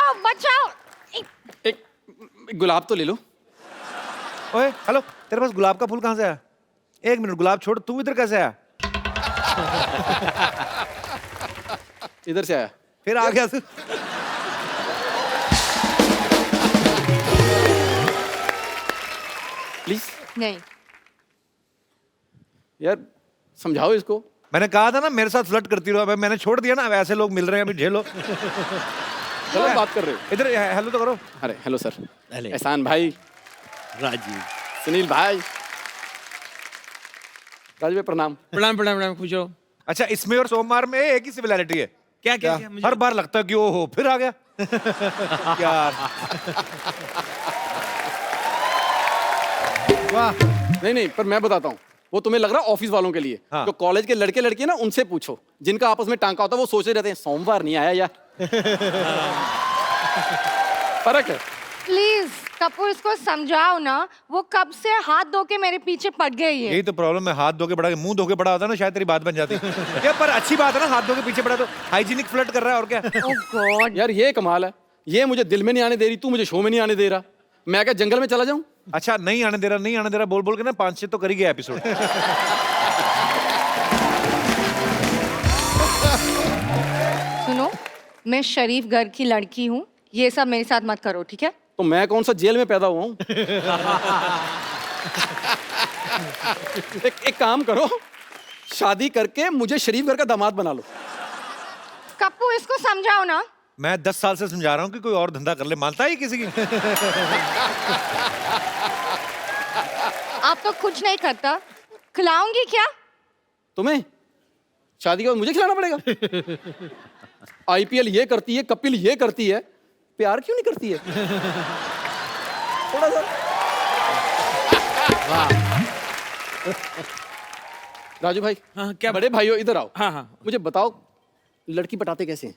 बचाओ बचाओ। एक गुलाब तो ले लो। ओए हेलो, तेरे पास गुलाब का फूल कहाँ से आया? एक मिनट, गुलाब छोड़, तू इधर कैसे आया? इधर से आया। फिर आ गया तू। प्लीज नहीं, यार समझाओ इसको। मैंने कहा था ना मेरे साथ फ्लर्ट करती रहो। अब मैंने छोड़ दिया ना, अब ऐसे लोग मिल रहे हैं, अभी झेलो। गलत बात कर रहे हो। इधर हेलो तो करो। अरे हेलो सर। हेलो। एहसान भाई, राजीव। सुनील भाई, राजू भाई प्रणाम। प्रणाम प्रणाम प्रणाम, खुश रहो। अच्छा, इसमें और सोमवार में एक ही सिमिलैरिटी है। क्या क्या क्या मुझे हर बार लगता है कि ओ हो फिर आ गया। यार वाह। नहीं नहीं, पर मैं बताता हूँ, वो तुम्हें लग रहा है ऑफिस वालों के लिए। हाँ। जो कॉलेज के लड़के लड़की है ना, उनसे पूछो, जिनका आपस में टांका होता है, वो सोचे रहते हैं सोमवार नहीं आया यार। फर्क है। प्लीज कपूर इसको समझाओ ना, वो कब से हाथ धो के मेरे पीछे पड़ गई है। यही तो प्रॉब्लम है, हाथ धो के बड़ा, मुंह धो के बड़ा होता ना, शायद तेरी बात बन जाती। ये पर अच्छी बात है ना, हाथ धो के पीछे बड़ा तो हाइजीनिक फ्लर्ट कर रहा है और क्या। ओह गॉड। यार ये कमाल है, ये मुझे दिल में नहीं आने दे रही, तू मुझे शो में नहीं आने दे रहा। मैं क्या जंगल में चला जाऊं? अच्छा, नहीं आने दे रहा, नहीं आने दे रहा बोल बोल के ना 5-6 तो कर ही गया एपिसोड। सुनो, मैं शरीफ घर की लड़की हूँ, ये सब मेरे साथ मत करो, ठीक है? तो मैं कौन सा जेल में पैदा हुआ हूं? एक काम करो, शादी करके मुझे शरीफ घर का दामाद बना लो। कपूर इसको समझाओ ना। मैं 10 साल से समझा रहा हूँ कि कोई और धंधा कर ले, मानता है किसी की? आप तो कुछ नहीं करता, खिलाऊंगी क्या? तुम्हें शादी के बाद मुझे खिलाना पड़ेगा? आईपीएल ये करती है, कपिल ये करती है, प्यार क्यों नहीं करती है? थोड़ा सा। राजू भाई, हाँ, क्या? बड़े भाइयों इधर आओ। हाँ हाँ। मुझे बताओ, लड़की पटाते कैसे हैं?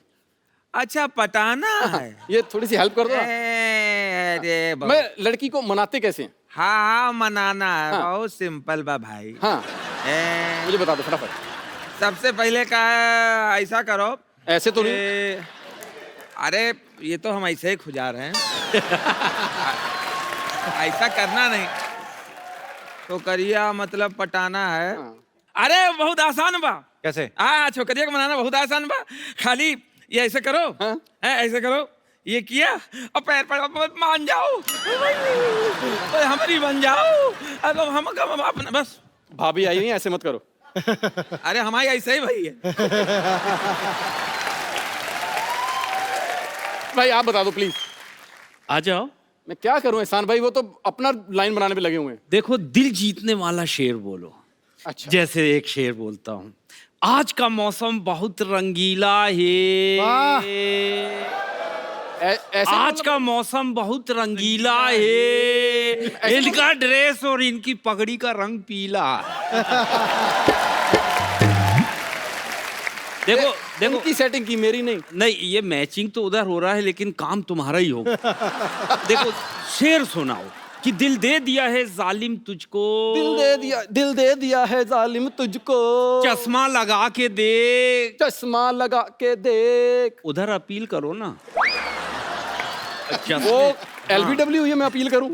अच्छा, पटाना है। ये थोड़ी सी हेल्प कर दो ना। अरे मैं लड़की को मनाते कैसे हैं? हाँ हाँ, मनाना है। हाँ। बहुत सिंपल बा भाई। हाँ, ए, मुझे बता दो फटाफट। सबसे पहले का ऐसा करो। ऐसे तो नहीं। अरे ये तो हम ऐसे ही खुजा रहे हैं। ऐसा करना नहीं तो करिया, मतलब पटाना है। हाँ। अरे बहुत आसान बा। कैसे? हाँ, छोकरिया को मनाना बहुत आसान बा। खाली ये ऐसे करो। हाँ? ऐसे करो, ये किया और पैर पर मान जाओ, हमारी बन जाओ। अब हम अपना बस। भाभी आई नहीं, ऐसे मत करो। अरे हमारी ऐसे ही भाई है। भाई आप बता दो प्लीज। आ जाओ। मैं क्या करूं एहसान भाई, वो तो अपना लाइन बनाने पे लगे हुए हैं। देखो, दिल जीतने वाला शेर बोलो। अच्छा। जैसे एक शेर बोलता हूँ, आज का मौसम बहुत रंगीला है। ऐसे आज का मौसम बहुत रंगीला है। इनका ड्रेस और इनकी पगड़ी का रंग पीला। देखो देखो, उनकी सेटिंग की, मेरी नहीं। नहीं, ये मैचिंग तो उधर हो रहा है, लेकिन काम तुम्हारा ही होगा। देखो, शेर सुनाओ कि दिल दे दिया है जालिम तुझको, दिल दे दिया है जालिम तुझको, चश्मा लगा के देख। चश्मा लगा के देख। उधर अपील करो ना। वो एलबीडब्ल्यू है, मैं अपील करूं?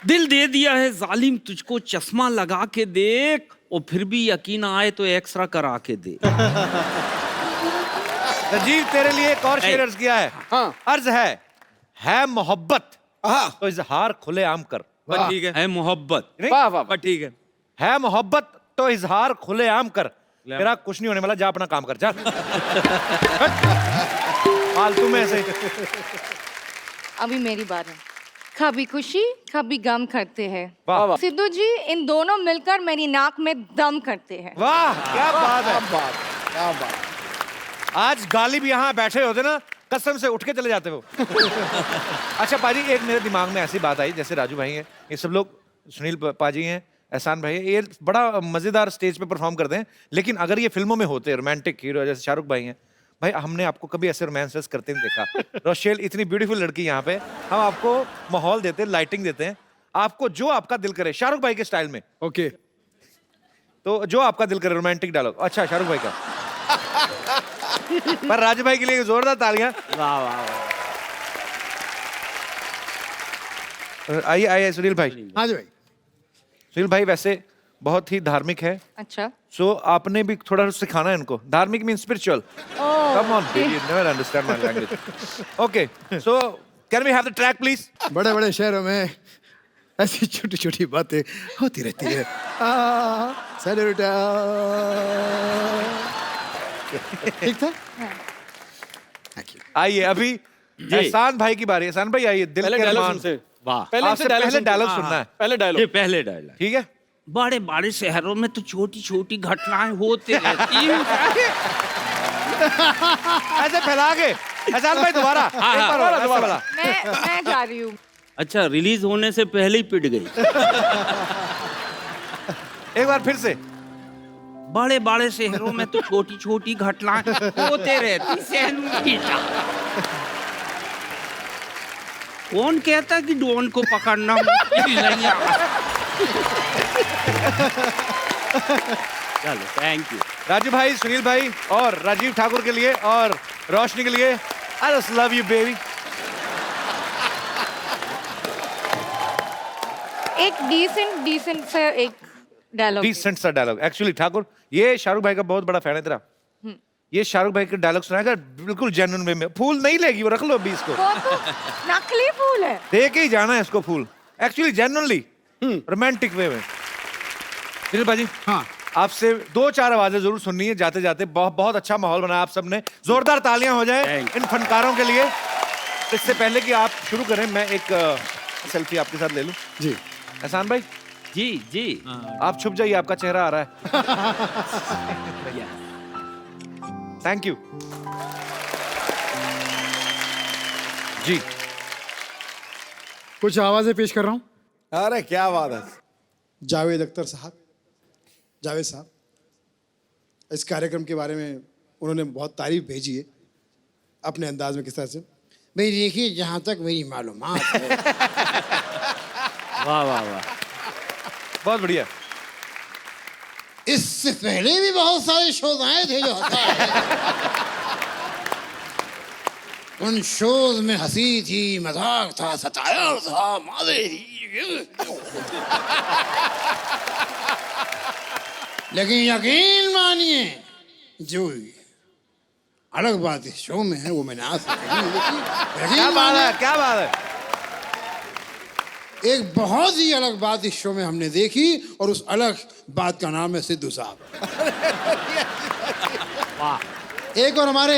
दिल दे दिया है जालिम तुझको, चश्मा लगा के देख, और फिर भी यकीन आए तो एक्सरा करा के दे। राजीव, तेरे लिए एक और शेर अर्ज किया है। हाँ। अर्ज है मोहब्बत तो इजहार खुलेआम कर। बस ठीक है। मोहब्बत। वाह वाह। बस ठीक है। मोहब्बत तो इजहार खुलेआम कर। तेरा कुछ नहीं होने वाला, जा अपना काम कर, जा। फालतू में ऐसे। अभी मेरी बात है। कभी खुशी कभी गम करते हैं। वाह वाह सिद्धू जी, इन दोनों मिलकर मेरी नाक में दम करते हैं। वाह, क्या बात है। क्या बात। आज गालिब यहाँ बैठे होते ना, कसम से उठ के चले जाते वो। अच्छा पाजी, एक मेरे दिमाग में ऐसी बात आई, जैसे राजू भाई हैं, ये सब लोग, सुनील पाजी हैं, एहसान भाई है, ये बड़ा मजेदार स्टेज पे परफॉर्म करते हैं, लेकिन अगर ये फिल्मों में होते रोमांटिक हीरो जैसे शाहरुख भाई हैं, भाई हमने आपको कभी ऐसे रोमांस करते नहीं देखा। रोशेल इतनी ब्यूटीफुल लड़की यहाँ पे, हम आपको माहौल देते हैं, लाइटिंग देते हैं, आपको जो आपका दिल करे शाहरुख भाई के स्टाइल में। ओके, तो जो आपका दिल करे रोमांटिक डायलॉग। अच्छा, शाहरुख भाई का। पर राजू भाई के लिए जोरदार तालियां। वाह वाह वाह। आइए आइए सुनील भाई। हाँ जी भाई। सुनील भाई वैसे बहुत ही धार्मिक है, अच्छा। सो आपने भी थोड़ा सिखाना है इनको। धार्मिक mean spiritual. Come on baby, never understand my language. Okay, so can we have the track please? बड़े बड़े शहरों में ऐसी छोटी छोटी बातें होती रहती है। सैल्यूटा। ठीक था? आइए अभी एहसान भाई की बारी। एहसान भाई आइए, दिल पहले के डायलॉग अरमान। सुनते। वाह। आपसे पहले डायलॉग सुनना है। पहले ये डायलॉग। पहले डायलॉग। ठीक है? बड़े बड़े शहरों में तो छोटी छोटी घटनाएं होती रहती हैं। ऐसे फैला के। एहसान भाई दोबारा। एक बार और, ऐसा वाला। मैं जा रही हूँ। अच्छा, रिलीज होने से पहले ही पिट गई। एक बार फिर से। बड़े बड़े शहरों में तो छोटी छोटी घटनाएं होते रहती सैनुटा। कौन कहता कि डॉन को पकड़ना मुश्किल नहीं है? चलो, थैंक यू। राजू भाई, सुनील भाई और राजीव ठाकुर के लिए और रोशनी के लिए, I just love you baby। एक डिसेंट से एक डायलॉग। डिसेंट सा डायलॉग। एक्चुअली ठाकुर, ये शाहरुख भाई का बहुत बड़ा फैन है तेरा। ये शाहरुख भाई के डायलॉग सुनाएगा बिल्कुल जेन्युइन वे में। फूल नहीं लेगी वो, रख लो अभी इसको। वो तो नकली फूल है। दे के ही जाना है इसको फूल। एक्चुअली जेन्युइनली रोमांटिक वे में। सुनील भाई, हाँ। आपसे 2-4 आवाजें जरूर सुननी है जाते जाते। बहुत बहुत अच्छा माहौल बनाया आप सबने। जोरदार तालियां हो जाए Thank you। इन फनकारों के लिए। इससे पहले कि आप शुरू करें, मैं एक सेल्फी आपके साथ ले लूं। जी। एहसान भाई, जी जी। आप छुप जाइए, आपका चेहरा आ रहा है। थैंक यू जी। कुछ आवाजें पेश कर रहा हूँ। अरे क्या बात है। जावेद अख्तर साहब, जावेद साहब, इस कार्यक्रम के बारे में उन्होंने बहुत तारीफ भेजी है अपने अंदाज में। किस तरह से? भाई देखिए, जहाँ तक मेरी मालूमात है। वाह वाह वाह। बहुत बढ़िया। इससे पहले भी बहुत सारे शोज आए थे जो होता है। उन शोज में हंसी थी, मजाक था, सताया था, मारे लेकिन यकीन मानिए, जो अलग बात इस शो में है वो मैंने आज तक नहीं देखी। क्या यकीन बात मानिए, है, क्या बात है। एक बहुत ही अलग बात इस शो में हमने देखी और उस अलग बात का नाम है सिद्धू साहब। एक और हमारे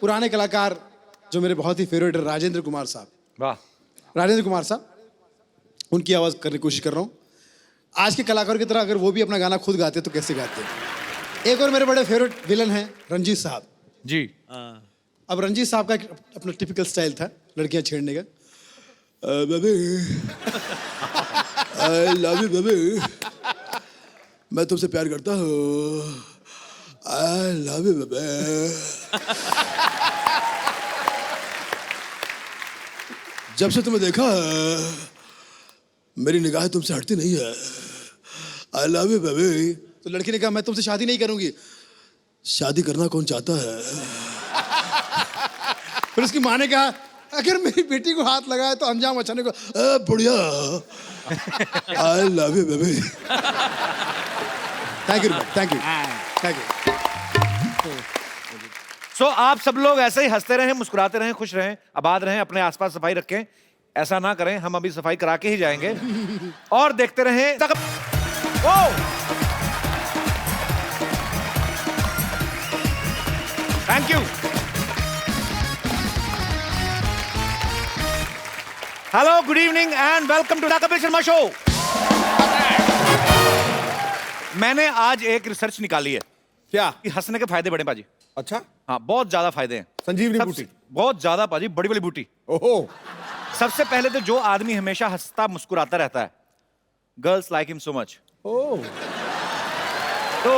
पुराने कलाकार जो मेरे बहुत ही फेवरेट है, राजेंद्र कुमार साहब। वाह। राजेंद्र कुमार साहब, उनकी आवाज़ करने की कोशिश कर रहा हूँ। आज के कलाकारों की तरह अगर वो भी अपना गाना खुद गाते तो कैसे गाते। एक और मेरे बड़े फेवरेट विलन हैं रंजीत साहब जी। अब रंजीत साहब का एक अपना टिपिकल स्टाइल था लड़कियां छेड़ने का। Baby, I love you baby, मैं तुमसे प्यार करता हूँ, आई लव यू बेबी। जब से तुम्हें देखा मेरी निगाहें तुमसे हटती नहीं है, आई लव यू बेबी। तो लड़की ने कहा मैं तुमसे शादी नहीं करूंगी। शादी करना कौन चाहता है? फिर उसकी माँ ने कहा अगर मेरी बेटी को हाथ लगाए तो अंजाम अचानक को बढ़िया, I love you baby. Thank you, thank you, thank you. So आप सब लोग ऐसे ही हंसते रहें, मुस्कुराते रहें, खुश रहें, आबाद रहें, अपने आसपास सफाई रखें। ऐसा ना करें, हम अभी सफाई करा के ही जाएंगे। और देखते रहें। Oh! Thank you. Hello, good evening and welcome to the Kapil Sharma show. मैंने आज एक रिसर्च निकाली है क्या? कि हंसने के फायदे बड़े पाजी। अच्छा, हाँ, बहुत ज्यादा फायदे हैं। संजीवनी सबसे- बूटी। बहुत ज्यादा पाजी, बड़ी बड़ी बूटी। ओहो, सबसे पहले तो जो आदमी हमेशा हंसता मुस्कुराता रहता है, girls like him so much. Oh, तो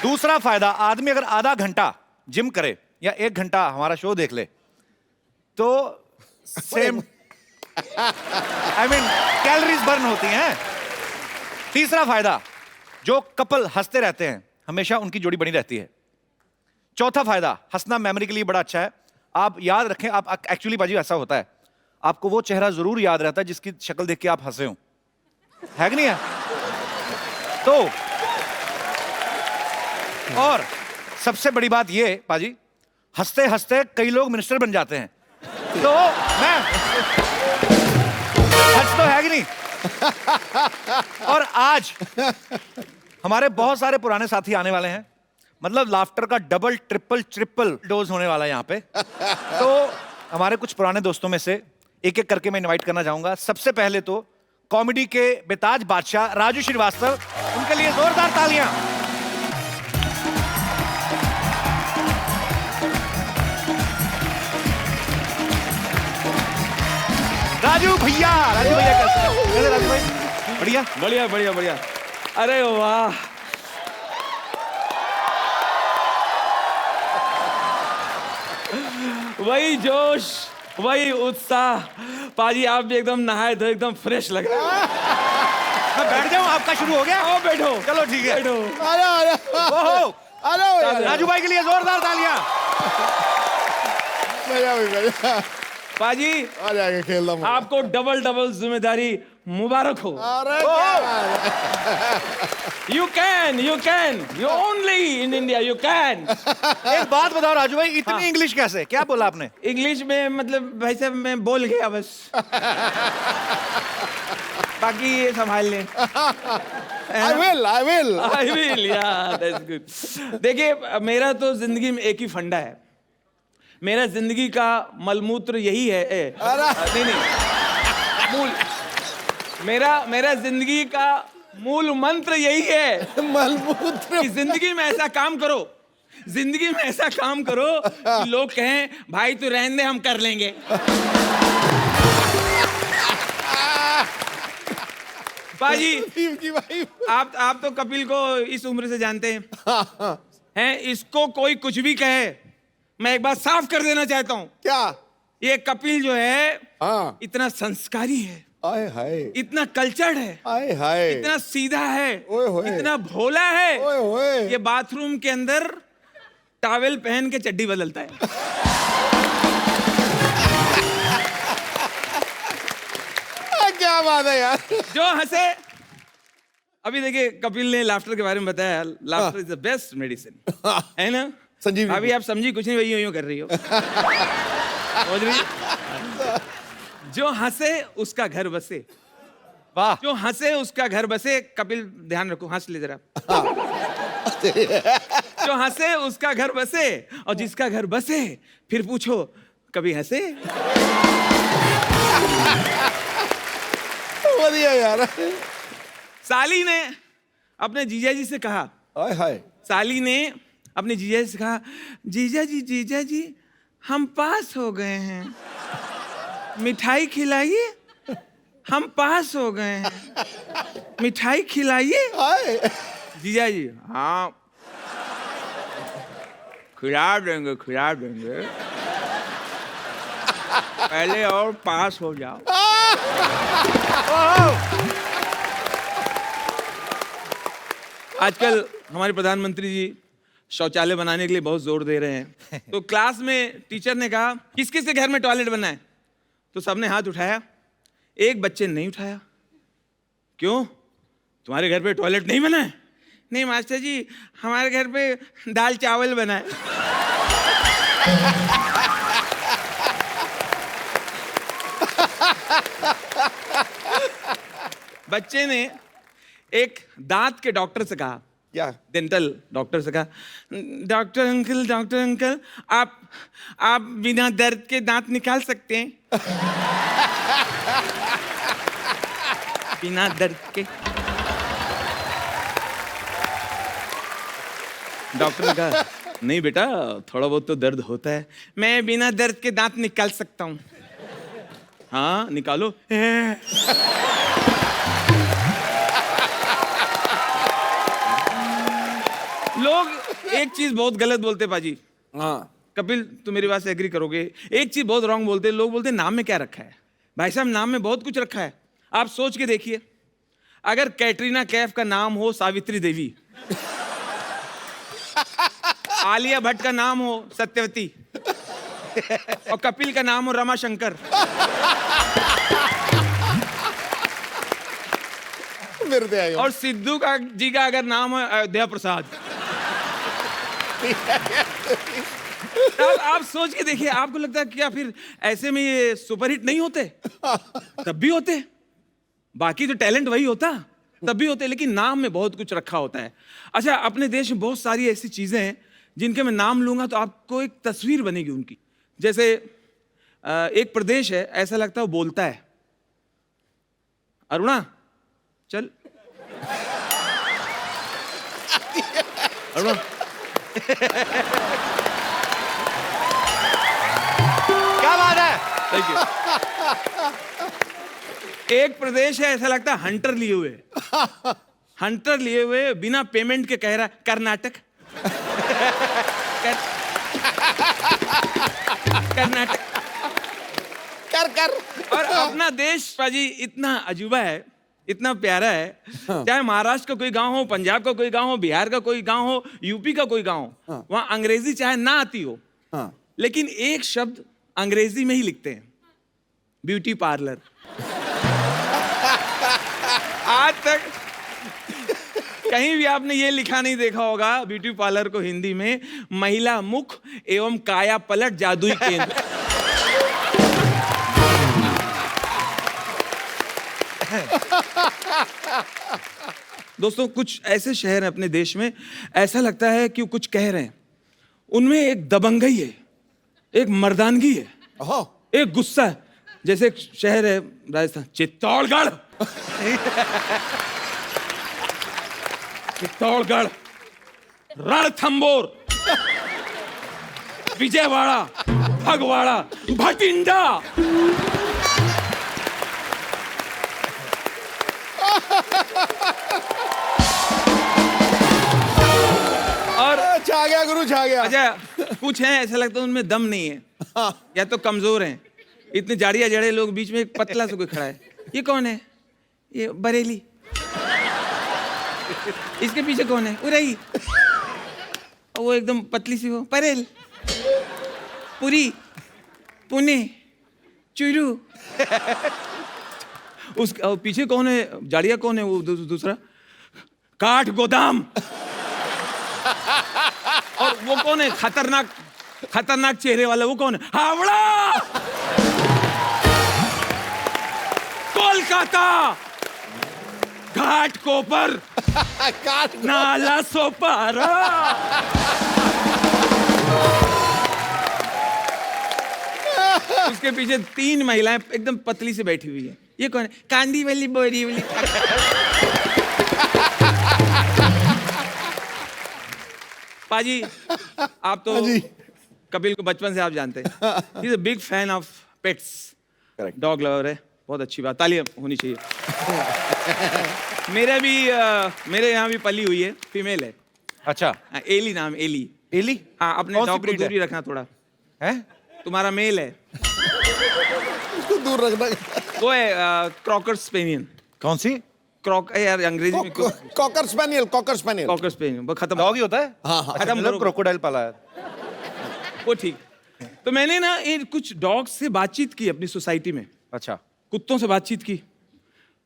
दूसरा फायदा, आदमी अगर आधा घंटा जिम करे या 1 घंटा हमारा शो देख ले तो same I mean calories burn होती हैं। तीसरा फायदा, जो कपल हंसते रहते हैं हमेशा उनकी जोड़ी बनी रहती है। चौथा फायदा, हंसना मेमोरी के लिए बड़ा अच्छा है। आप याद रखें, आप एक्चुअली बाजी ऐसा होता है, आपको वो चेहरा जरूर याद रहता है जिसकी शक्ल देख के आप हंसे हो, है कि नहीं है? तो और सबसे बड़ी बात ये पाजी, हंसते हंसते कई लोग मिनिस्टर बन जाते हैं। तो मैं सच तो है कि नहीं? और आज हमारे बहुत सारे पुराने साथी आने वाले हैं, मतलब लाफ्टर का डबल ट्रिपल ट्रिपल डोज होने वाला है यहाँ पे। तो हमारे कुछ पुराने दोस्तों में से एक एक करके मैं इनवाइट करना चाहूंगा। सबसे पहले तो कॉमेडी के बेताज बादशाह राजू श्रीवास्तव, उनके लिए जोरदार तालियां। राजू भैया कैसे हैं? राजू भाई बढ़िया बढ़िया बढ़िया बढ़िया। अरे वाह, वही जोश, वही उत्साह। पाजी आप भी एकदम नहाए धोए एकदम फ्रेश लग रहे हैं। मैं बैठ जाऊं, आपका शुरू हो गया? आओ बैठो, चलो ठीक है। बैठो। ओहो, राजू भाई के लिए जोरदार तालियां। पाजी आ जाएगा खेल रहा हूँ। आपको डबल डबल जिम्मेदारी मुबारक हो। You can you only in India you can. एक बात बताओ राजू भाई, इतनी इंग्लिश कैसे? क्या बोला आपने? इंग्लिश में मतलब भाई साहब मैं बोल गया बस। बाकी ये संभाल लें। I will. I will, yeah, that's good. देखिए मेरा तो जिंदगी में एक ही फंडा है, मेरा जिंदगी का मलमूत्र यही है। नहीं मूल, मेरा जिंदगी का मूल मंत्र यही है मलमूत्र। कि जिंदगी में ऐसा काम करो, जिंदगी में ऐसा काम करो कि लोग कहें भाई तू रहने दे हम कर लेंगे। बाजी आप तो कपिल को इस उम्र से जानते हैं, इसको कोई कुछ भी कहे, मैं एक बात साफ कर देना चाहता हूं। क्या? ये कपिल जो है हाँ। इतना संस्कारी है, आए हाय, इतना कल्चर्ड है, आए हाय, इतना सीधा है, ओए होए, इतना भोला है, ओए होए। ये बाथरूम के अंदर टॉवेल पहन के चड्डी बदलता है। क्या बात है यार। जो हंसे, अभी देखिए कपिल ने लाफ्टर के बारे में बताया, laughter is the best medicine, है ना? संजीवनी। अभी आप समझी कुछ नहीं, वही यूं कर रही हो। समझ रही? जो हंसे उसका घर बसे। वाह। जो हंसे उसका घर बसे। कपिल ध्यान रखो, हंस ले जरा। जो हंसे उसका घर बसे, और जिसका घर बसे फिर पूछो कभी हंसे? बढ़िया यार। साली ने अपने जीजा जी से कहा, आए हाय, साली ने अपने जीजा जी से कहा, जीजा जी हम पास हो गए हैं, मिठाई खिलाइए। हम पास हो गए हैं, मिठाई खिलाइए। जीजा जी हाँ खिला देंगे पहले और पास हो जाओ। आजकल हमारे प्रधानमंत्री जी शौचालय बनाने के लिए बहुत जोर दे रहे हैं। तो क्लास में टीचर ने कहा किस किस के घर में टॉयलेट बना है? तो सबने हाथ उठाया, एक बच्चे ने नहीं उठाया। क्यों, तुम्हारे घर पे टॉयलेट नहीं बना है? नहीं मास्टर जी, हमारे घर पे दाल चावल बना है। बच्चे ने एक दांत के डॉक्टर से कहा, क्या? डेंटल डॉक्टर से कहा, डॉक्टर अंकल आप बिना दर्द के दांत निकाल सकते हैं? बिना दर्द के। डॉक्टर ने कहा नहीं बेटा, थोड़ा बहुत तो दर्द होता है, मैं बिना दर्द के दांत निकाल सकता हूं। हाँ निकालो। लोग एक चीज बहुत गलत बोलते पाजी। हाँ। कपिल तू मेरी बात से एग्री करोगे, एक चीज बहुत रॉन्ग बोलते हैं लोग। बोलते हैं नाम में क्या रखा है? भाई साहब नाम में बहुत कुछ रखा है। आप सोच के देखिए, अगर कैटरीना कैफ का नाम हो सावित्री देवी आलिया भट्ट का नाम हो सत्यवती और कपिल का नाम हो रमाशंकर। मेरे दे आयो और सिद्धू का जी का अगर नाम हो अयोध्या प्रसाद। आप सोच के देखिए, आपको लगता है क्या फिर ऐसे में ये सुपरहिट नहीं होते? तब भी होते, बाकी तो टैलेंट वही होता, तब भी होते, लेकिन नाम में बहुत कुछ रखा होता है। अच्छा, अपने देश में बहुत सारी ऐसी चीजें हैं जिनके मैं नाम लूंगा तो आपको एक तस्वीर बनेगी उनकी। जैसे एक प्रदेश है, ऐसा लगता है वो बोलता है। अरुणा चल, अरुणा क्या बात है? Thank you. एक प्रदेश है, ऐसा लगता है हंटर लिए हुए, हंटर लिए हुए बिना पेमेंट के कह रहा है कर्नाटक। कर्नाटक कर और अपना देश पाजी इतना अजूबा है, इतना प्यारा है। चाहे महाराष्ट्र का कोई गांव हो, पंजाब का कोई गांव हो, बिहार का कोई गांव हो, यूपी का कोई गांव हो, वहां अंग्रेजी चाहे ना आती हो, लेकिन एक शब्द अंग्रेजी में ही लिखते हैं, ब्यूटी पार्लर। आज तक कहीं भी आपने ये लिखा नहीं देखा होगा ब्यूटी पार्लर को हिंदी में, महिला मुख एवं काया पलट जादुई केंद्र। दोस्तों, कुछ ऐसे शहर हैं अपने देश में, ऐसा लगता है कि वो कुछ कह रहे हैं, उनमें एक दबंगई है, एक मर्दानगी है, एक गुस्सा है। जैसे एक शहर है राजस्थान, चित्तौड़गढ़। चित्तौड़गढ़, रणथंबोर, विजयवाड़ा, फगवाड़ा, भटिंडा। और छा गया गुरु, छा गया। अच्छा, कुछ है ऐसा लगता है उनमें दम नहीं है, या तो कमजोर हैं। इतने जाड़िया जड़े लोग बीच में एक पतला सा कोई खड़ा है, ये कौन है? ये बरेली। इसके पीछे कौन है? उरई। वो एकदम पतली सी, वो परेल, पुरी, पुणे, चुरू। उसका पीछे कौन है? जाड़िया कौन है? वो दूसरा काठ गोदाम। और वो कौन है? खतरनाक खतरनाक चेहरे वाला, वो कौन है? हावड़ा, कोलकाता, घाट कोपर, नाला सोपारा। उसके पीछे 3 महिलाएं एकदम पतली से बैठी हुई है, ये कौन है? कांदी वाली, बोरी वाली। पाजी, आप तो कपिल को बचपन से आप जानते हैं, he is a big fan of pets, dog lover है, बहुत अच्छी बात, तालियां होनी चाहिए। मेरे यहाँ भी पली हुई है, फीमेल है। अच्छा, एली नाम, एली। एली? हाँ, अपने कौन सी डॉग को breed है? दूरी रखना थोड़ा। हैं? तुम्हारा मेल है, उसको दूर रखना। वो है क्रॉकर स्पेनियन। कौन सी? क्रॉक यार अंग्रेजी में cocker spaniel, cocker spaniel. Cocker spaniel, वो खत्म। डॉग ही होता है? हाँ, हाँ। अच्छा, मतलब क्रोकोडाइल पाला है। वो ठीक। तो मैंने ना ये कुछ डॉग से बातचीत की अपनी सोसाइटी में, अच्छा, कुत्तों से बातचीत की।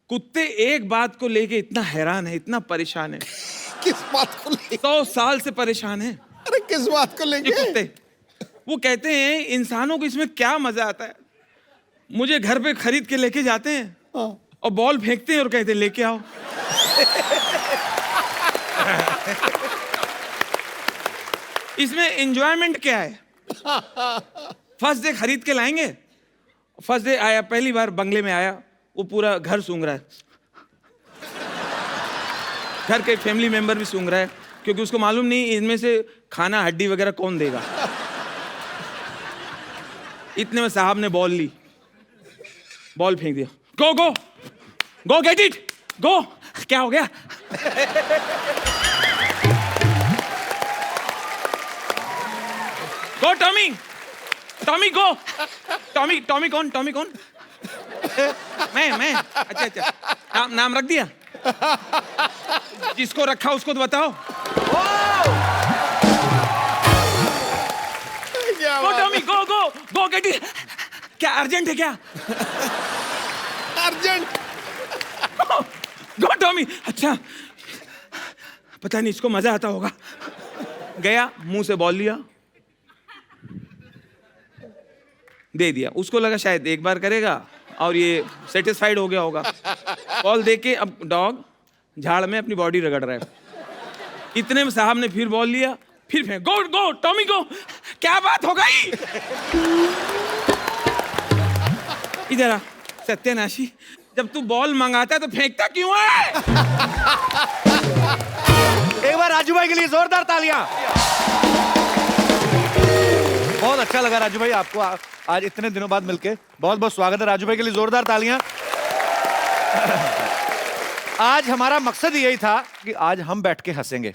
कुत्ते एक बात को लेके इतना हैरान है, इतना परेशान है, किस बात को लेके? 100 साल से परेशान है अरे किस बात को ये लेके? कुत्ते। वो कहते हैं इंसानों को इसमें क्या मजा आता है, मुझे घर पे खरीद के लेके जाते हैं और बॉल फेंकते हैं और कहते हैं लेके आओ। इसमें एंजॉयमेंट क्या है? फर्स्ट डे खरीद के लाएंगे, फर्स्ट डे आया, पहली बार बंगले में आया, वो पूरा घर सूंघ रहा है, घर के फैमिली मेंबर भी सूंघ रहा है, क्योंकि उसको मालूम नहीं इनमें से खाना हड्डी वगैरह कौन देगा। इतने में साहब ने बॉल ली, बॉल फेंक दिया, गो गो गो गेट इट गो। क्या हो गया? गो टॉमी, टॉमी गो। टॉमी, टॉमी कौन? टॉमी कौन? मैं अच्छा अच्छा, नाम रख दिया? जिसको रखा उसको तो बताओ। ओके ठीक। क्या अर्जेंट है क्या? अर्जेंट। गो टॉमी। अच्छा, पता नहीं इसको मजा आता होगा। गया, मुंह से बॉल लिया, दे दिया। उसको लगा शायद एक बार करेगा और ये सेटिस्फाइड हो गया होगा। बॉल दे के अब डॉग झाड़ में अपनी बॉडी रगड़ रहा है। इतने में साहब ने फिर बॉल लिया, फिर फेंक। गो गो टॉमी गो। क्या बात हो गई? इधर आ सत्यानाशी, जब तू बॉल मंगाता है तो फेंकता क्यों है? एक बार राजू भाई के लिए जोरदार तालियां। बहुत अच्छा लगा राजू भाई आपको आज इतने दिनों बाद मिलके। बहुत बहुत स्वागत है राजू भाई के लिए, जोरदार तालियां। आज हमारा मकसद यही था कि आज हम बैठ के हंसेंगे,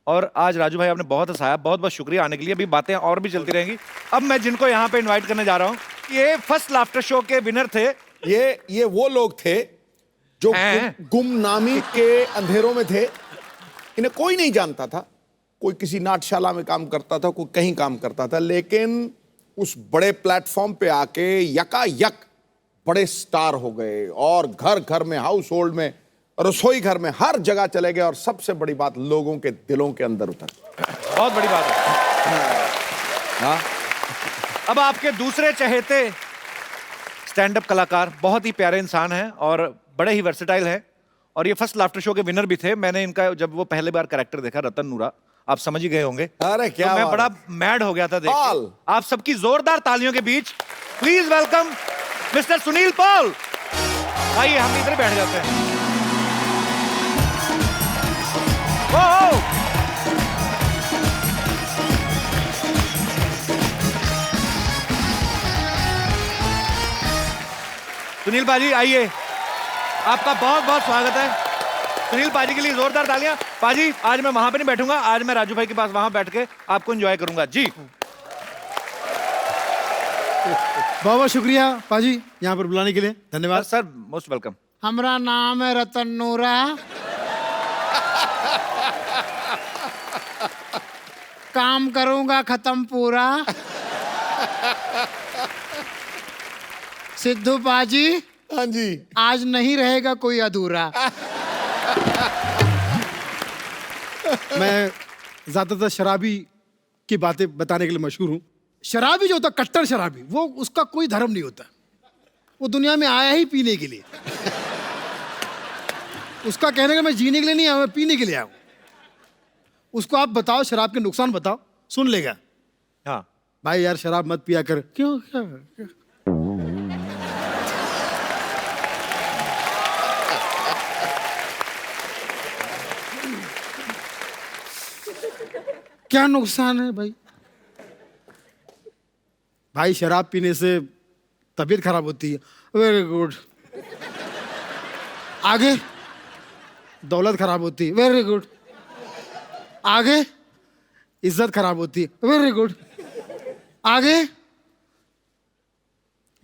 और आज राजू भाई आपने बहुत हंसाया। बहुत बहुत शुक्रिया आने के लिए। अभी बातें और भी चलती रहेंगी। अब मैं जिनको यहाँ पे इनवाइट करने जा रहा हूँ, ये फर्स्ट लाफ्टर शो के विनर थे। ये वो लोग थे जो हैं? गुमनामी के अंधेरों में थे। इन्हें कोई नहीं जानता था। कोई किसी नाट्यशाला में काम करता था, कोई कहीं काम करता था, लेकिन उस बड़े प्लेटफॉर्म पे आके यकायक बड़े स्टार हो गए और घर घर में, हाउस होल्ड में, रसोई घर में, हर जगह चले गए। और सबसे बड़ी बात, लोगों के दिलों के अंदर उतर। बहुत बड़ी बात है। हाँ, अब आपके दूसरे चहेते स्टैंड अप कलाकार, बहुत ही प्यारे इंसान हैं और बड़े ही वर्सेटाइल हैं, और ये फर्स्ट लाफ्टर शो के विनर भी थे। मैंने इनका जब वो पहले बार कैरेक्टर देखा, रतन नूरा, आप समझ ही गए होंगे। अरे क्या तो मैं बात बड़ा है। मैड हो गया था देख पाल। के। आप सबकी जोरदार तालियों के बीच please welcome mister Sunil Pal. आइए हम इधर बैठ जाते हैं। ओ, सुनील पाजी आइए, आपका बहुत बहुत स्वागत है। सुनील पाजी के लिए जोरदार तालियां। पाजी, आज मैं वहां पे नहीं बैठूंगा, आज मैं राजू भाई के पास वहां बैठ के आपको एंजॉय करूंगा जी। बहुत बहुत शुक्रिया पाजी यहाँ पर बुलाने के लिए, धन्यवाद। Sir most welcome. हमारा नाम है रतन नूरा। काम करूंगा खत्म पूरा। सिद्धू पाजी, हाँ जी। आज नहीं रहेगा कोई अधूरा। मैं ज्यादातर शराबी की बातें बताने के लिए मशहूर हूँ। शराबी जो होता, कट्टर शराबी, वो उसका कोई धर्म नहीं होता। वो दुनिया में आया ही पीने के लिए। उसका कहने का मैं जीने के लिए नहीं आया, मैं पीने के लिए आया हूँ। उसको आप बताओ शराब के नुकसान बताओ, सुन लेगा। हाँ, भाई यार शराब मत पिया कर। क्यों क्या? क्या नुकसान है भाई? भाई शराब पीने से तबीयत खराब होती है। Very good. आगे दौलत खराब होती है। Very good. आगे इज्जत खराब होती है। Very good. आगे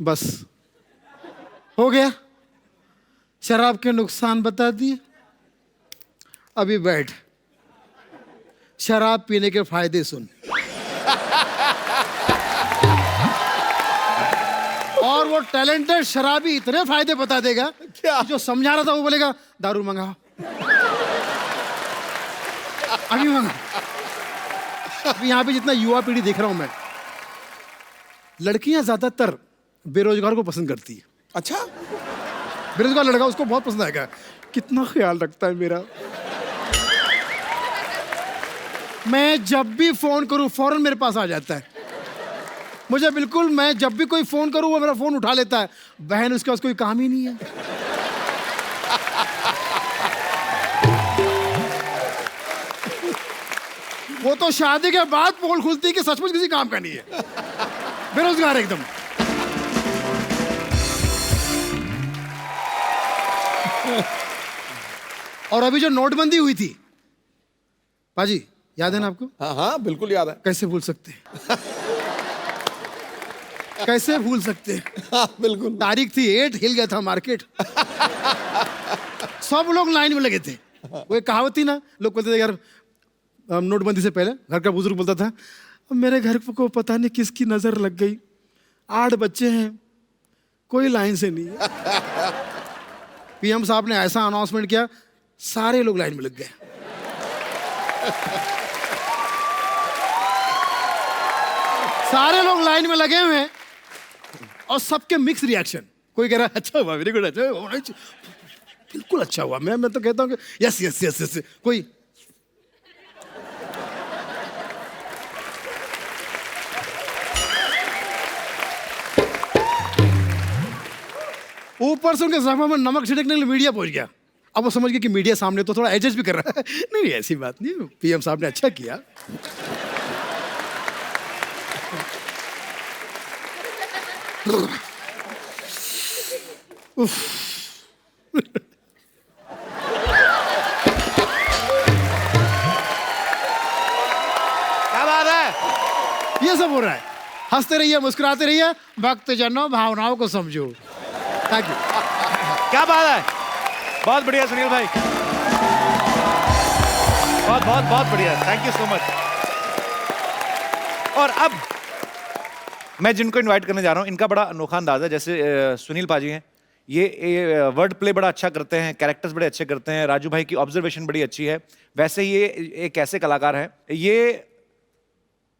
बस हो गया, शराब के नुकसान बता दिए। अभी बैठ, शराब पीने के फायदे सुन। और वो टैलेंटेड शराबी इतने फायदे बता देगा क्या? कि जो समझा रहा था वो बोलेगा दारू मंगाओ, अभी मंगा। अभी यहाँ पे जितना युवा पीढ़ी देख रहा हूं मैं, लड़कियां ज्यादातर बेरोजगार को पसंद करती है। अच्छा, बेरोजगार लड़का उसको बहुत पसंद आएगा, कितना ख्याल रखता है मेरा। मैं जब भी फोन करूं फौरन मेरे पास आ जाता है। मुझे बिल्कुल, मैं जब भी कोई फोन करूं वो मेरा फोन उठा लेता है। बहन उसके पास कोई काम ही नहीं है। वो तो शादी के बाद पोल खुलती है कि सचमुच किसी काम का नहीं है, बेरोजगार एकदम। और अभी जो नोटबंदी हुई थी पाजी, याद है ना आपको? हाँ हाँ बिल्कुल याद है। कैसे भूल सकते हैं? कैसे भूल सकते हैं? हाँ बिल्कुल। तारीख थी 8, हिल गया था मार्केट। सब लोग लाइन में लगे थे। वो एक कहावत थी ना, लोग बोलते थे यार, नोटबंदी से पहले घर का बुजुर्ग बोलता था, मेरे घर को पता नहीं किसकी नजर लग गई, 8 बच्चे हैं, कोई लाइन से नहीं है। पीएम साहब ने ऐसा अनाउंसमेंट किया, सारे लोग लाइन में लग गए। सारे लोग लाइन में लगे हुए हैं और सबके मिक्स रिएक्शन। कोई कह रहा है अच्छा हुआ, वेरी गुड, अच्छा हुआ, बिल्कुल अच्छा हुआ। मैं तो कहता हूँ कि यस यस यस यस। कोई ऊपर से उनके जख्म में नमक छिड़कने के लिए मीडिया पहुंच गया। अब वो समझ गए कि मीडिया सामने तो थोड़ा एडजस्ट भी कर रहा है। नहीं ऐसी बात नहीं, पीएम साहब ने अच्छा किया। क्या बात है? ये सब हो रहा है। हंसते रहिए, मुस्कुराते रहिए, भक्त जनों भावनाओं को समझो। Thank you. क्या बात है, बहुत बढ़िया सुनील भाई, बहुत बहुत बहुत बढ़िया, थैंक यू सो मच। और अब मैं जिनको इनवाइट करने जा रहा हूं, इनका बड़ा अनोखा अंदाज है। जैसे सुनील पाजी हैं, ये वर्ड प्ले बड़ा अच्छा करते हैं, कैरेक्टर्स बड़े अच्छे करते हैं, राजू भाई की ऑब्जर्वेशन बड़ी अच्छी है। वैसे ही ये एक ऐसे कलाकार हैं, ये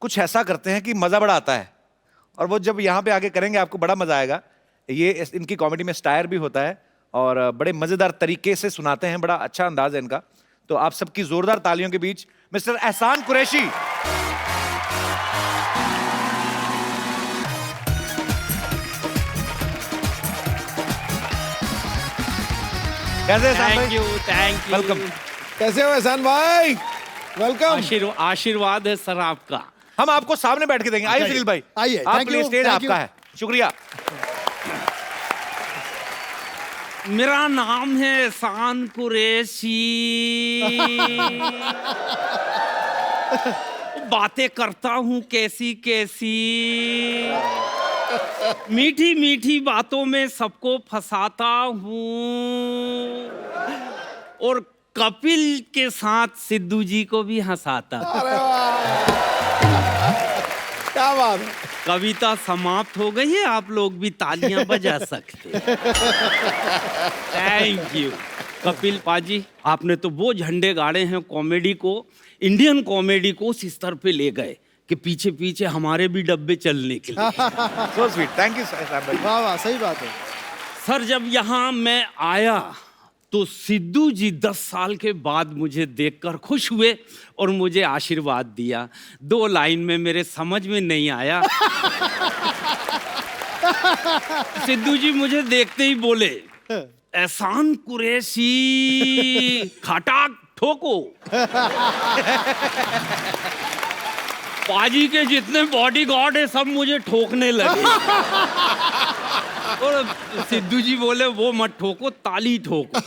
कुछ ऐसा करते हैं कि मजा बड़ा आता है, और वो जब यहाँ पे आके करेंगे आपको बड़ा मजा आएगा। ये इनकी कॉमेडी में स्टायर भी होता है और बड़े मजेदार तरीके से सुनाते हैं, बड़ा अच्छा अंदाज है इनका। तो आप सबकी जोरदार तालियों के बीच मिस्टर एहसान कुरैशी। कैसे एहसान भाई? Thank you. वेलकम। कैसे हो एहसान भाई? वेलकम। आशीर्वाद है सर आपका। हम आपको सामने बैठ के देंगे। आइए सुनील भाई, आइए, आप thank please, you, stage thank आपका you। है। शुक्रिया। मेरा नाम है एहसान कुरैशी। बातें करता हूँ कैसी कैसी, मीठी मीठी बातों में सबको फंसाता हूँ, और कपिल के साथ सिद्धू जी को भी हंसाता। अरे वाह, क्या बात है। कविता समाप्त हो गई है, आप लोग भी तालियां बजा सकते। थैंक यू कपिल पाजी, आपने तो वो झंडे गाड़े हैं कॉमेडी को, इंडियन कॉमेडी को उस स्तर पे ले गए कि पीछे पीछे हमारे भी डब्बे चलने के लिए। सो स्वीट, थैंक यू एहसान भाई। वाह वाह, सही बात है। सर जब यहाँ मैं आया तो सिद्धू जी 10 साल के बाद मुझे देखकर खुश हुए और मुझे आशीर्वाद दिया। 2 लाइन में मेरे समझ में नहीं आया। सिद्धू जी मुझे देखते ही बोले, एहसान कुरैशी खटाक ठोको। पाजी के जितने बॉडीगार्ड है सब मुझे ठोकने लगे। और सिद्धू जी बोले वो मत ठोको, ताली ठोको।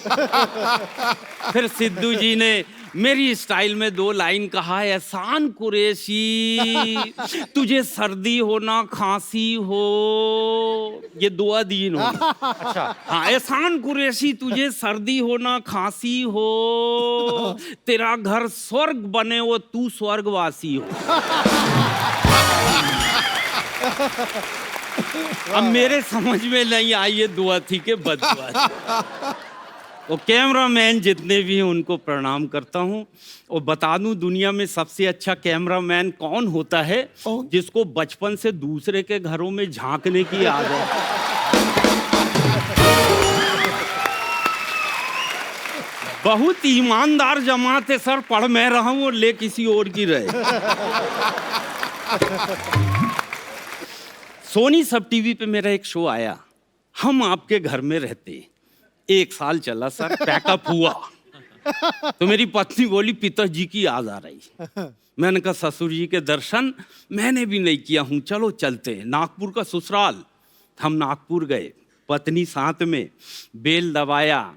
फिर सिद्धू जी ने मेरी स्टाइल में 2 लाइन कहा, एहसान कुरैशी तुझे सर्दी हो ना खांसी हो, ये दुआ दी इन्होंने। अच्छा हाँ, एहसान कुरैशी तुझे सर्दी हो ना खांसी हो, तेरा घर स्वर्ग बने वो तू स्वर्गवासी हो। अब मेरे समझ में नहीं आई ये दुआ थी कि बददुआ थी। वो कैमरामैन जितने भी हैं उनको प्रणाम करता हूँ, और बता दूं दुनिया में सबसे अच्छा कैमरामैन कौन होता है? जिसको बचपन से दूसरे के घरों में झांकने की आदत है। बहुत ईमानदार जमात है सर, पढ़ मैं रहा हूँ और ले किसी और की रहे। सोनी सब टीवी पे मेरा एक शो आया, हम आपके घर में रहते। 1 साल चला सर, पैकअप हुआ तो मेरी पत्नी बोली पिताजी की याद आ रही। मैंने कहा ससुर जी के दर्शन मैंने भी नहीं किया हूँ, चलो चलते हैं। नागपुर का ससुराल, हम नागपुर गए, पत्नी साथ में, बेल दबाया।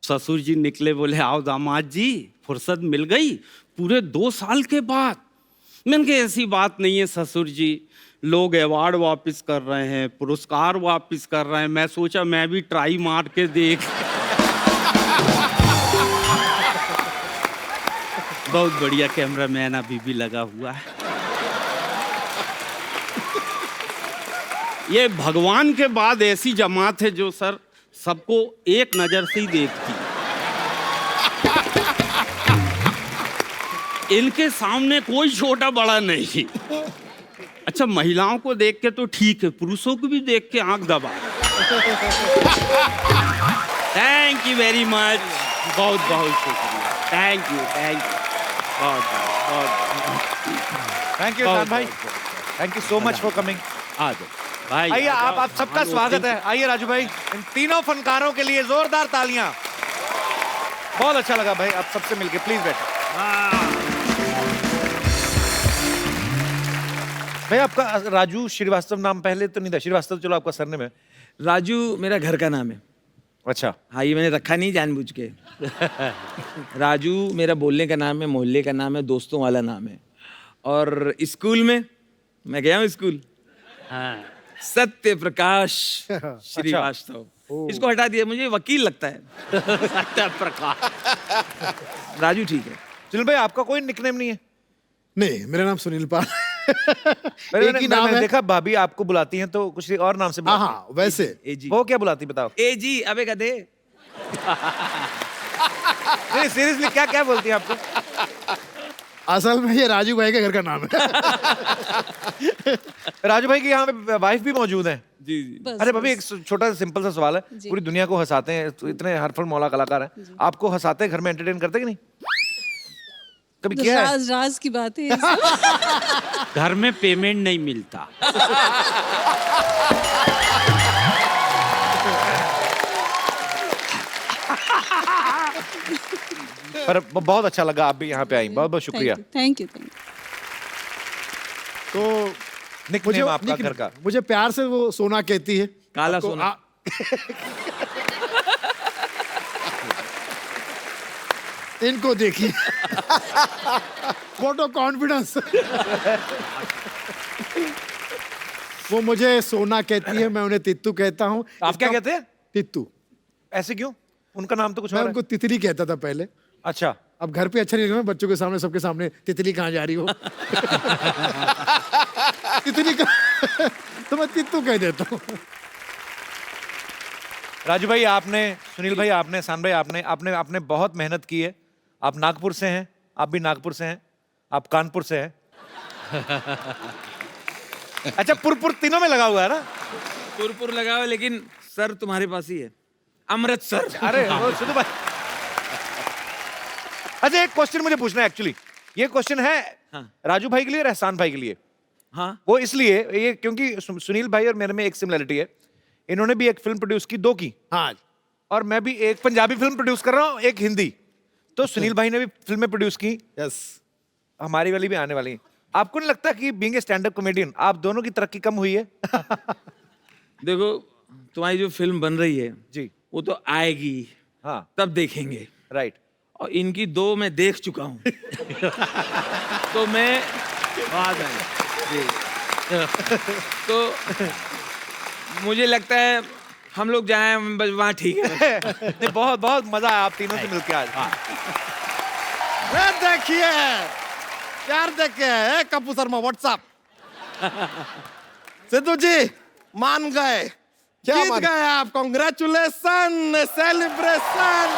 ससुर जी निकले, बोले आओ दामाद जी, फुर्सत मिल गई पूरे 2 साल के बाद। मैंने कहा ऐसी बात नहीं है ससुर जी, लोग अवार्ड वापस कर रहे हैं, पुरस्कार वापस कर रहे हैं, मैं सोचा मैं भी ट्राई मार के देख। बहुत बढ़िया कैमरामैन अभी भी लगा हुआ है। ये भगवान के बाद ऐसी जमात है जो सर सबको एक नजर से ही देखती है। इनके सामने कोई छोटा बड़ा नहीं। अच्छा, महिलाओं को देख के तो ठीक है, पुरुषों को भी देख के आंख दबा। थैंक यू वेरी मच, बहुत बहुत शुक्रिया। थैंक यू बहुत बहुत थैंक यू बहुत, भाई, बहुत, thank you so much for coming. आ जाओ भाई, आइए, आ जाओ। आप सबका हम लोग स्वागत है। आइए राजू भाई, इन तीनों फनकारों के लिए जोरदार तालियां। बहुत अच्छा लगा भाई आप सबसे मिलके। प्लीज बैठो। भाई आपका राजू श्रीवास्तव नाम पहले तो नहीं था, श्रीवास्तव चलो आपका सरनेम है। राजू मेरा घर का नाम है। अच्छा, हाँ, ये मैंने रखा नहीं जानबूझ के। राजू मेरा बोलने का नाम है, मोहल्ले का नाम है, दोस्तों वाला नाम है। और स्कूल में मैं गया हूँ स्कूल, हाँ। सत्य प्रकाश श्रीवास्तव। इसको हटा दिया, मुझे वकील लगता है। सत्य प्रकाश। राजू ठीक है। सुनील भाई आपका कोई निकनेम नहीं है? नहीं, मेरा नाम सुनील पाल। एक ही नाम है। देखा भाभी आपको बुलाती हैं तो कुछ और नाम से हाँ बुलाती हाँ, वैसे एजी। हैं। वो क्या बुलाती बताओ? ए जी, अबे गधे। नहीं सीरियसली, क्या क्या बोलती हैं आपको? असल में ये राजू भाई के घर का नाम है। राजू भाई की यहाँ पे वाइफ भी मौजूद है। जी जी। अरे भाभी, एक छोटा सा सिंपल सा सवाल है। पूरी दुनिया को हंसाते हैं, तो इतने हरफल मौला कलाकार हैं, आपको हंसाते हैं, घर में एंटरटेन करते कि नहीं? कभी किया है? राज राज की बात है। घर में पेमेंट नहीं मिलता। पर बहुत अच्छा लगा आप भी यहाँ पे आई, बहुत बहुत शुक्रिया। Thank you. तो निकनेम आपका घर का? मुझे प्यार से वो सोना कहती है। काला आपको- सोना। इनको देखिए। Photo confidence. वो मुझे सोना कहती है, मैं उन्हें तित्तू कहता हूँ। आप क्या कहते हैं? तित्तू। ऐसे क्यों? उनका नाम तो कुछ मैं और है। उनको तितली कहता था पहले। अच्छा, अब घर पे अच्छा नहीं लगा, बच्चों के सामने, सबके सामने तितली कहाँ जा रही हो। तितली का तो मैं तित्तू कह देता हूँ। राजू भाई आपने, सुनील भाई आपने, सान भाई आपने आपने आपने बहुत मेहनत की है। आप नागपुर से हैं, आप भी नागपुर से हैं, आप कानपुर से हैं। अच्छा, पुरपुर तीनों में लगा हुआ है ना? पुरपुर लगा हुआ, लेकिन सर तुम्हारे पास ही है, अमृतसर। अरे वो सुनो भाई। अच्छा, एक क्वेश्चन मुझे पूछना है एक्चुअली। ये क्वेश्चन है हाँ। राजू भाई के लिए और एहसान भाई के लिए। हाँ, वो इसलिए ये क्योंकि सुनील भाई और मेरे में एक सिमिलरिटी है। इन्होंने भी एक फिल्म प्रोड्यूस की, 2 की, हाँ, और मैं भी एक पंजाबी फिल्म प्रोड्यूस कर रहा हूँ, एक हिंदी। तो सुनील भाई ने भी फिल्में प्रोड्यूस की, यस। हमारी वाली भी आने वाली है। आपको नहीं लगता कि being a stand up comedian आप दोनों की तरक्की कम हुई है? देखो तुम्हारी जो फिल्म बन रही है जी, वो तो आएगी, हाँ, तब देखेंगे। राइट। और इनकी 2 मैं देख चुका हूँ। तो मैं बात है जी। तो मुझे लगता है हम लोग जाएं बस वहाँ, ठीक है। नहीं, बहुत बहुत मजा आया आप तीनों से मिलकर आज। देखिए यार, देखिए कपूर शर्मा व्हाट्सअप। सिद्धू जी मान गए, जीत गए आप। Congratulation, celebration.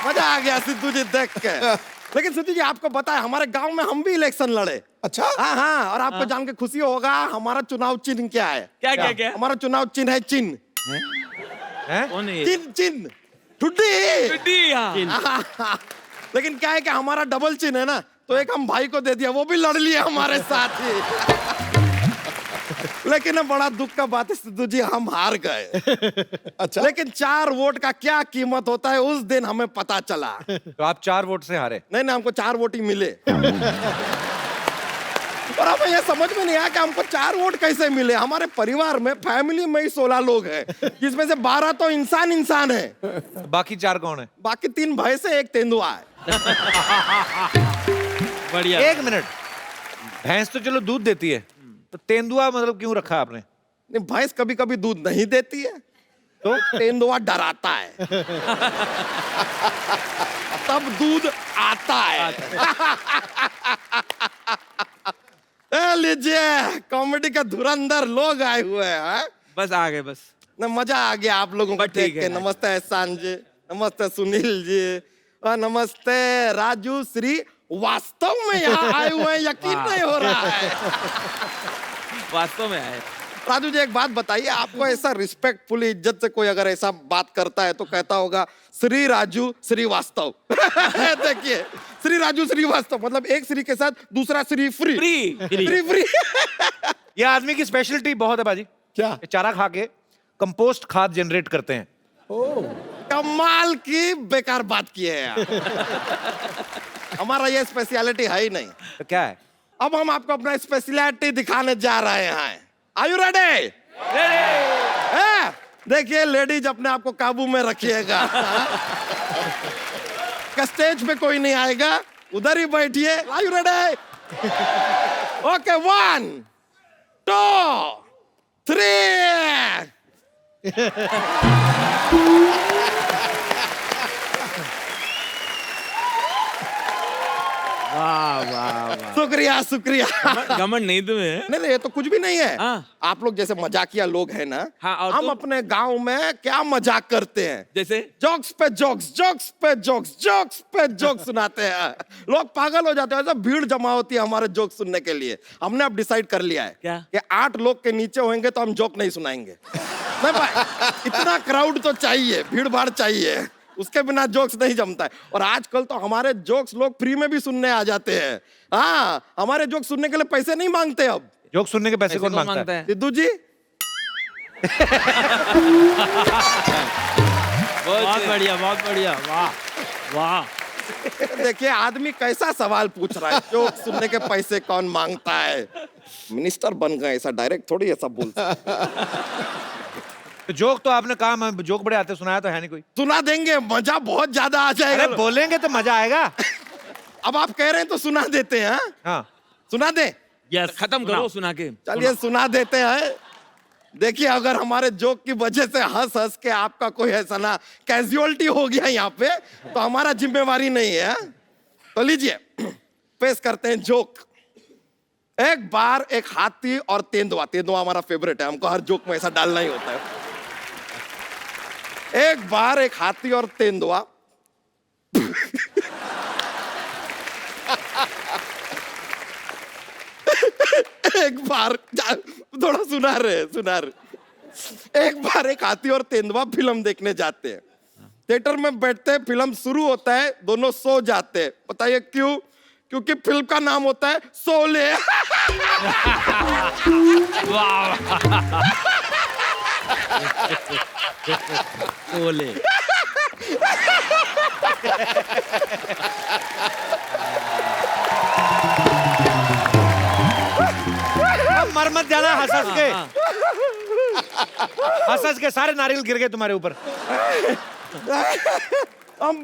मजा आ गया सिद्धू जी देख के। लेकिन सिद्धू जी आपको पता है, हमारे गांव में हम भी इलेक्शन लड़े। अच्छा, हाँ हाँ, और आपको जान के खुशी होगा, हमारा चुनाव चिन्ह क्या है? क्या क्या क्या? हमारा चुनाव चिन्ह है चिन्ह। हैं? कौन है ये? चिन्ह चिन्ह ठुड्डी। टुड्डी, हाँ। लेकिन क्या है कि हमारा डबल चिन्ह है ना, तो एक हम भाई को दे दिया, वो भी लड़ लिया हमारे साथ ही। लेकिन अब बड़ा दुख का बात है सिद्धू जी, हम हार गए। अच्छा। लेकिन 4 वोट का क्या कीमत होता है उस दिन हमें पता चला। तो आप 4 वोट से हारे। नहीं नहीं, हमको 4 वोट ही मिले। और हमें ये समझ में नहीं आया कि हमको 4 वोट कैसे मिले। हमारे परिवार में, फैमिली में ही 16 लोग हैं, जिसमें से 12 तो इंसान है। बाकी 4 कौन है? बाकी 3 भैंस है, 1 तेंदुआ है। बढ़िया। 1 मिनट, भैंस तो चलो दूध देती है, तो तेंदुआ मतलब क्यों रखा आपने? नहीं, भैंस कभी कभी दूध नहीं देती है, तो तेंदुआ डराता है, तब दूध आता है। लीजिए, कॉमेडी का धुरंधर लोग आए हुए हैं। बस आ गए बस। ना मजा आ गया आप लोगों को बस ठीक देख के। है। नमस्ते एहसान जी, नमस्ते सुनील जी, और नमस्ते राजू श्री वास्तव में यहाँ आए हुए हैं, यकीन नहीं हो रहा है। वास्तव में आए। राजू जी एक बात बताइए, आपको ऐसा रिस्पेक्टफुली इज्जत से कोई अगर ऐसा बात करता है तो कहता होगा श्री राजू श्रीवास्तव। देखिए, श्री राजू श्रीवास्तव मतलब एक श्री के साथ दूसरा श्री फ्री फ्री फ्री। ये आदमी की स्पेशलिटी बहुत है बाजी। क्या? ये चारा खा के कंपोस्ट खाद जनरेट करते हैं। कमाल की बेकार बात की है यार। हमारा ये स्पेशलिटी है ही नहीं। तो क्या है? अब हम आपको अपना स्पेशलिटी दिखाने जा रहे हैं। Are you ready? देखिए लेडीज अपने आप को काबू में रखिएगा। स्टेज पे कोई नहीं आएगा, उधर ही बैठिए। Are you ready? ओके, 1 2 3। वाह वाह वाह। शुक्रिया शुक्रिया। घमंड नहीं तुम्हें? नहीं नहीं, ये तो कुछ भी नहीं है। हाँ। आप लोग जैसे मजाकिया लोग हैं ना, हाँ, और हम तुम? अपने गांव में क्या मजाक करते हैं, जैसे? जोक्स पे जोक्स, जोक्स पे जोक्स, जोक्स पे जोक्स सुनाते हैं। लोग पागल हो जाते हैं, ऐसा भीड़ जमा होती है हमारे जोक सुनने के लिए। हमने अब डिसाइड कर लिया है क्या? कि 8 लोग के नीचे होंगे तो हम जोक नहीं सुनाएंगे। नहीं भाई, इतना क्राउड तो चाहिए, भीड़ भाड़ चाहिए, उसके बिना जोक्स नहीं जमता है। और आजकल तो हमारे जोक्स लोग फ्री में भी सुनने आ जाते हैं। हाँ, हमारे जोक्स सुनने के लिए पैसे नहीं मांगते अब। जोक सुनने के पैसे कौन मांगता है? सिद्धू जी बहुत बढ़िया, बहुत बढ़िया, वाह वाह। देखिए आदमी कैसा सवाल पूछ रहा है, जोक सुनने के पैसे कौन मांगता है। मिनिस्टर बन गए, ऐसा डायरेक्ट थोड़ी ऐसा बोल सकते। तो जोक तो आपने कहा, जोक बड़े आते सुनाया तो है नहीं कोई। सुना देंगे, मजा बहुत ज्यादा आ जाएगा। अरे बोलेंगे तो मजा आएगा। अब आप कह रहे हैं तो सुना देते हैं। हाँ, सुना दे। यस, खत्म करो सुना के। चलिए सुना देते हैं। देखिए अगर हमारे जोक की वजह से हंस हंस के आपका कोई ऐसा ना कैजुअलिटी हो गया यहाँ पे, तो हमारा जिम्मेवारी नहीं है। तो लीजिए पेश करते हैं जोक। एक बार एक हाथी और तेंदुआ, तेंदुआ हमारा फेवरेट है, हमको हर जोक में ऐसा डालना ही होता है। एक बार एक हाथी और तेंदुआ एक बार थोड़ा सुना रहे। एक बार एक हाथी और तेंदुआ फिल्म देखने जाते हैं। थिएटर में बैठते हैं, फिल्म शुरू होता है, दोनों सो जाते हैं। बताइए क्यों? क्योंकि फिल्म का नाम होता है शोले। बोले मर मत जाना हंस हंस के। हंस हंस के सारे नारियल गिर गए तुम्हारे ऊपर। हम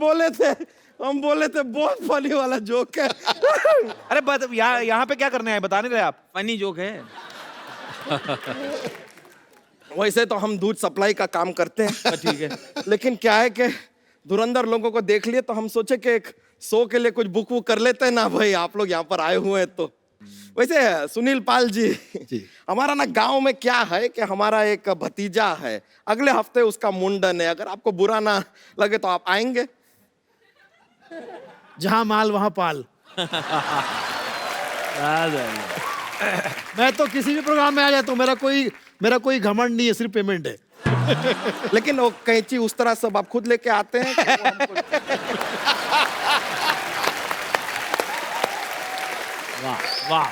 बोले थे बहुत फनी वाला जोक है। अरे यहाँ पे क्या करने आए, बता नहीं रहे आप? फनी जोक है। वैसे तो हम दूध सप्लाई का काम करते हैं, ठीक है। लेकिन क्या है कि धुरंधर लोगों को देख लिए तो हम सोचे कि एक शो के लिए कुछ बुक वुक कर लेते हैं ना भाई, आप लोग यहाँ पर आए हुए हैं तो। वैसे सुनील पाल जी, हमारा ना गांव में क्या है कि हमारा एक भतीजा है, अगले हफ्ते उसका मुंडन है। अगर आपको बुरा ना लगे तो आप आएंगे? जहां माल वहां पाल। मैं तो किसी भी प्रोग्राम में आ जाता हूँ, मेरा कोई घमंड नहीं है, सिर्फ पेमेंट है। लेकिन वो कैंची उस तरह सब आप खुद लेके आते हैं कि वो हमको- वाह वाह।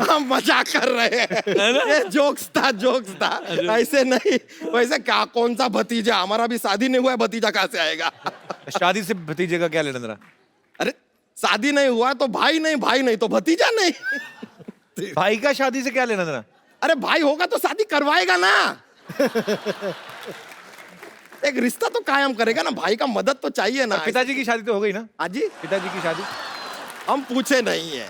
हम मजाक कर रहे हैं, ये जोक्स था, ऐसे नहीं। वैसे क्या, कौन सा भतीजा? हमारा भी शादी नहीं हुआ है, भतीजा कहाँ से आएगा? शादी से भतीजे का क्या लेना देना? अरे शादी नहीं हुआ तो भाई नहीं तो भतीजा नहीं। भाई का शादी से क्या लेना देना? अरे भाई होगा तो शादी करवाएगा ना। एक रिश्ता तो कायम करेगा ना, भाई का मदद तो चाहिए ना। पिताजी की शादी तो हो गई ना? हाँ जी, पिताजी की शादी हम पूछे नहीं है।